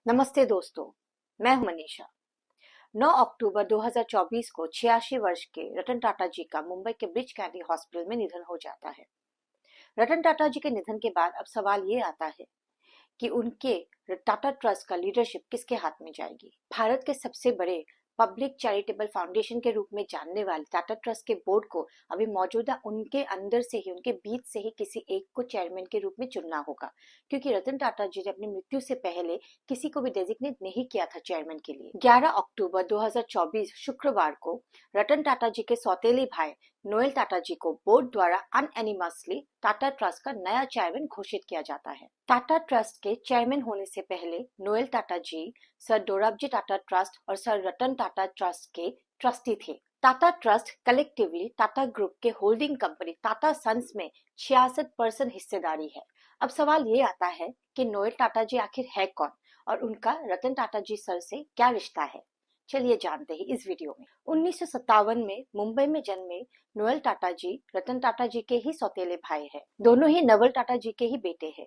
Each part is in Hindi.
नमस्ते दोस्तों, मैं हूं मनीषा। 9 अक्टूबर 2024 को 86 वर्ष के रतन टाटा जी का मुंबई के ब्रिच कैंडी हॉस्पिटल में निधन हो जाता है। रतन टाटा जी के निधन के बाद अब सवाल ये आता है कि उनके टाटा ट्रस्ट का लीडरशिप किसके हाथ में जाएगी। भारत के सबसे बड़े पब्लिक चैरिटेबल फाउंडेशन के रूप में जानने वाले टाटा ट्रस्ट के बोर्ड को अभी मौजूदा उनके अंदर से ही, उनके बीच से ही किसी एक को चेयरमैन के रूप में चुनना होगा, क्योंकि रतन टाटा जी ने अपनी मृत्यु से पहले किसी को भी डेजिग्नेट नहीं किया था चेयरमैन के लिए। 11 अक्टूबर 2024 शुक्रवार को रतन टाटा जी के सौतेले भाई नोएल टाटा जी को बोर्ड द्वारा अनएनिमसली टाटा ट्रस्ट का नया चेयरमैन घोषित किया जाता है। टाटा ट्रस्ट के चेयरमैन होने से पहले नोएल टाटा जी सर दोराबजी टाटा ट्रस्ट और सर रतन टाटा ट्रस्ट के ट्रस्टी थे। Tata trust collectively Tata group के होल्डिंग कंपनी टाटा सन्स में 66% हिस्सेदारी है। अब सवाल ये आता है कि नोएल टाटा जी आखिर है कौन और उनका रतन टाटा जी सर से क्या रिश्ता है। चलिए जानते हैं इस वीडियो में। 1957 में मुंबई में जन्मे नोएल टाटा जी रतन टाटा जी के ही सौतेले भाई हैं। दोनों ही नवल टाटा जी के ही बेटे हैं।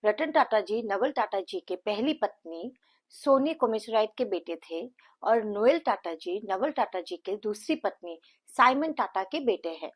रतन टाटा जी नवल टाटा जी के पहली पत्नी सोनी कोमेसराइट के बेटे थे और नोएल टाटा जी नवल टाटा जी के दूसरी पत्नी साइमन टाटा के बेटे हैं।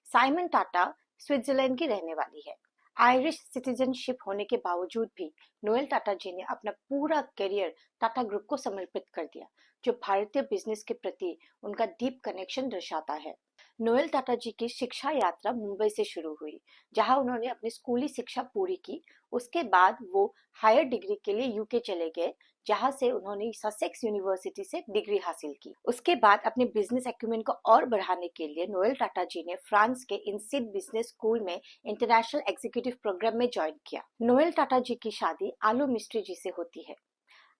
साइमन टाटा स्विट्जरलैंड की रहने वाली है। आयरिश सिटीजनशिप होने के बावजूद भी नोएल टाटा जी ने अपना पूरा करियर टाटा ग्रुप को समर्पित कर दिया, जो भारतीय बिजनेस के प्रति उनका डीप कनेक्शन दर्शाता है। नोएल टाटा जी की शिक्षा यात्रा मुंबई से शुरू हुई, जहां उन्होंने अपनी स्कूली शिक्षा पूरी की। उसके बाद वो हायर डिग्री के लिए यूके चले गए, जहां से उन्होंने ससेक्स यूनिवर्सिटी से डिग्री हासिल की। उसके बाद अपने बिजनेस एक्यूमेन को और बढ़ाने के लिए नोएल टाटा जी ने फ्रांस के इंसिड बिजनेस स्कूल में इंटरनेशनल एग्जीक्यूटिव प्रोग्राम में ज्वाइन किया। नोएल टाटा जी की शादी आलू मिस्त्री जी से होती है।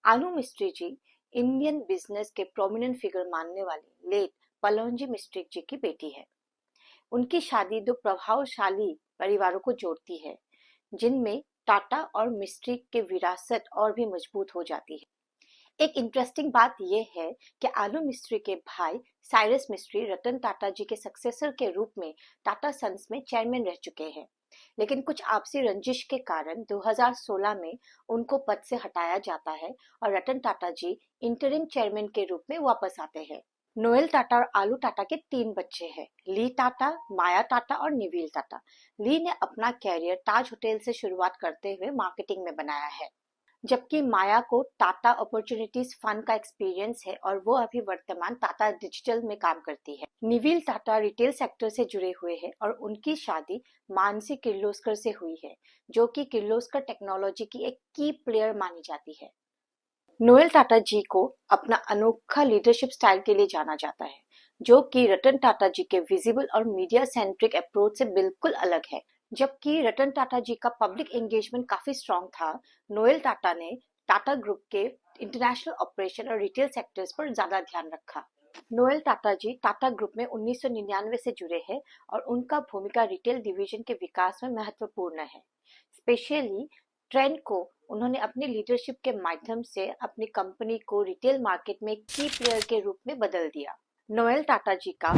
आलू मिस्त्री जी इंडियन बिजनेस के प्रोमिनेंट फिगर मानने वाले लेट पलोंजी मिस्त्री जी की बेटी है। उनकी शादी दो प्रभावशाली परिवारों को जोड़ती है, जिनमें टाटा और मिस्त्री के विरासत और भी मजबूत हो जाती है। एक इंटरेस्टिंग बात यह है कि आलू मिस्त्री के भाई साइरस मिस्त्री रतन टाटा जी के सक्सेसर के रूप में टाटा सन्स में चेयरमैन रह चुके हैं, लेकिन कुछ आपसी रंजिश के कारण 2016 में उनको पद से हटाया जाता है और रतन टाटा जी इंटरिम चेयरमैन के रूप में वापस आते हैं। नोएल टाटा और आलू टाटा के 3 बच्चे हैं, ली टाटा, माया टाटा और निविल टाटा। ली ने अपना कैरियर ताज होटल से शुरुआत करते हुए मार्केटिंग में बनाया है, जबकि माया को टाटा अपॉर्चुनिटीज फंड का एक्सपीरियंस है और वो अभी वर्तमान टाटा डिजिटल में काम करती है। निविल टाटा रिटेल सेक्टर से जुड़े हुए हैं और उनकी शादी मानसी किर्लोस्कर से हुई है, जो कि किर्लोस्कर टेक्नोलॉजी की एक की प्लेयर मानी जाती है। नोएल टाटा जी को अपना अनोखा लीडरशिप स्टाइल के लिए जाना जाता है, जो कि रतन टाटा जी के विजिबल और मीडिया सेंट्रिक अप्रोच से बिल्कुल अलग है। जबकि रतन टाटा जी का पब्लिक एंगेजमेंट काफी स्ट्रॉन्ग था, नोएल टाटा ने टाटा ग्रुप के इंटरनेशनल ऑपरेशन और रिटेल सेक्टर्स पर ज्यादा ध्यान रखा। नोएल टाटा जी टाटा ग्रुप में 1999 से जुड़े हैं और उनका भूमिका रिटेल डिवीजन के विकास में महत्वपूर्ण है। स्पेशली ट्रेंड को उन्होंने अपनी लीडरशिप के माध्यम से अपनी कंपनी को रिटेल मार्केट में की प्लेयर के रूप में बदल दिया। नोएल टाटा जी का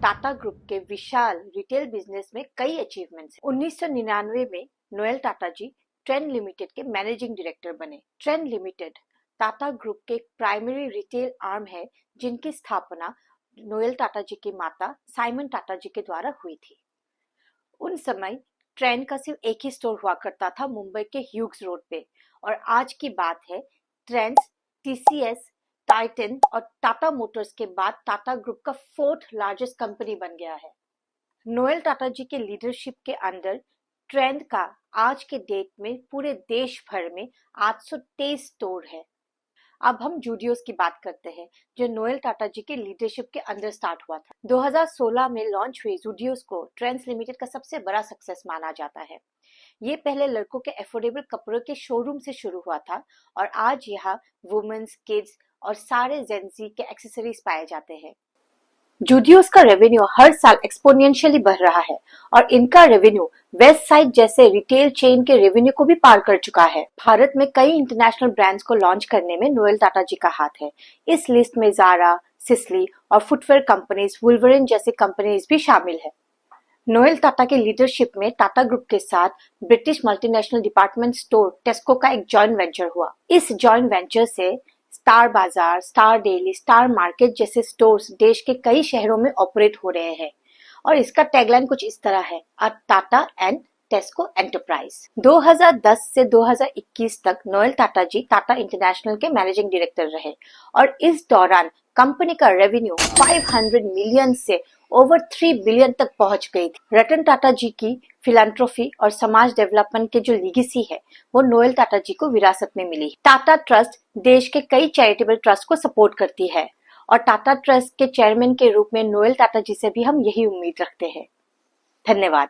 टाटा ग्रुप के विशाल रिटेल बिजनेस में कई अचीवमेंट्स हैं। 1999 में नोएल टाटा जी ट्रेंड लिमिटेड के मैनेजिंग डायरेक्टर बने। ट्रेंड लिमिटेड टाटा ग्रुप के प्राइमरी रिटेल आर्म है, जिनकी स्थापना नोएल टाटा जी की माता साइमन टाटा जी के द्वारा हुई थी। उन समय ट्रेंड का सिर्फ एक ही स्टोर हुआ करता था मुंबई के ह्यूग्स रोड पे, और आज की बात है ट्रेंड्स, टीसीएस, टाइटन और टाटा मोटर्स के बाद टाटा ग्रुप का 4th लार्जेस्ट कंपनी बन गया है। नोएल टाटा जी के लीडरशिप के अंडर ट्रेंड का आज के डेट में पूरे देश भर में 823 स्टोर है। अब हम जूडियोस की बात करते हैं, जो नोएल टाटा जी के लीडरशिप के अंदर स्टार्ट हुआ था। 2016 में लॉन्च हुई जूडियोस को ट्रेंड्स लिमिटेड का सबसे बड़ा सक्सेस माना जाता है। ये पहले लड़कों के अफोर्डेबल कपड़ों के शोरूम से शुरू हुआ था और आज यहाँ वुमेन्स, किड्स और सारे जेंजी के एक्सेसरीज पाए जाते हैं। जूडियोस का रेवेन्यू हर साल एक्सपोनेंशियली बढ़ रहा है और इनका रेवेन्यू वेस्ट साइड जैसे रिटेल चेन के रेवेन्यू को भी पार कर चुका है। भारत में कई इंटरनेशनल ब्रांड्स को लॉन्च करने में नोएल टाटा जी का हाथ है। इस लिस्ट में ज़ारा, सिसली और फुटवेयर कंपनीज, वुल्वरिन जैसी कंपनीज भी शामिल है। नोएल टाटा के लीडरशिप में टाटा ग्रुप के साथ ब्रिटिश मल्टीनेशनल डिपार्टमेंट स्टोर टेस्को का एक जॉइंट वेंचर हुआ। इस जॉइंट वेंचर से स्टार बाजार, स्टार डेली, स्टार मार्केट जैसे स्टोर्स देश के कई शहरों में ऑपरेट हो रहे हैं और इसका टैगलाइन कुछ इस तरह है, अ टाटा एंड टेस्को एंटरप्राइज। 2010 से 2021 तक नोएल टाटा जी टाटा इंटरनेशनल के मैनेजिंग डायरेक्टर रहे और इस दौरान कंपनी का रेवेन्यू 500 मिलियन से ओवर 3 बिलियन तक पहुंच गई थी। रतन टाटा जी की फिलैंथ्रोफी और समाज डेवलपमेंट के जो लीगेसी है वो नोएल टाटा जी को विरासत में मिली। टाटा ट्रस्ट देश के कई चैरिटेबल ट्रस्ट को सपोर्ट करती है और टाटा ट्रस्ट के चेयरमैन के रूप में नोएल टाटा जी से भी हम यही उम्मीद रखते हैं। धन्यवाद।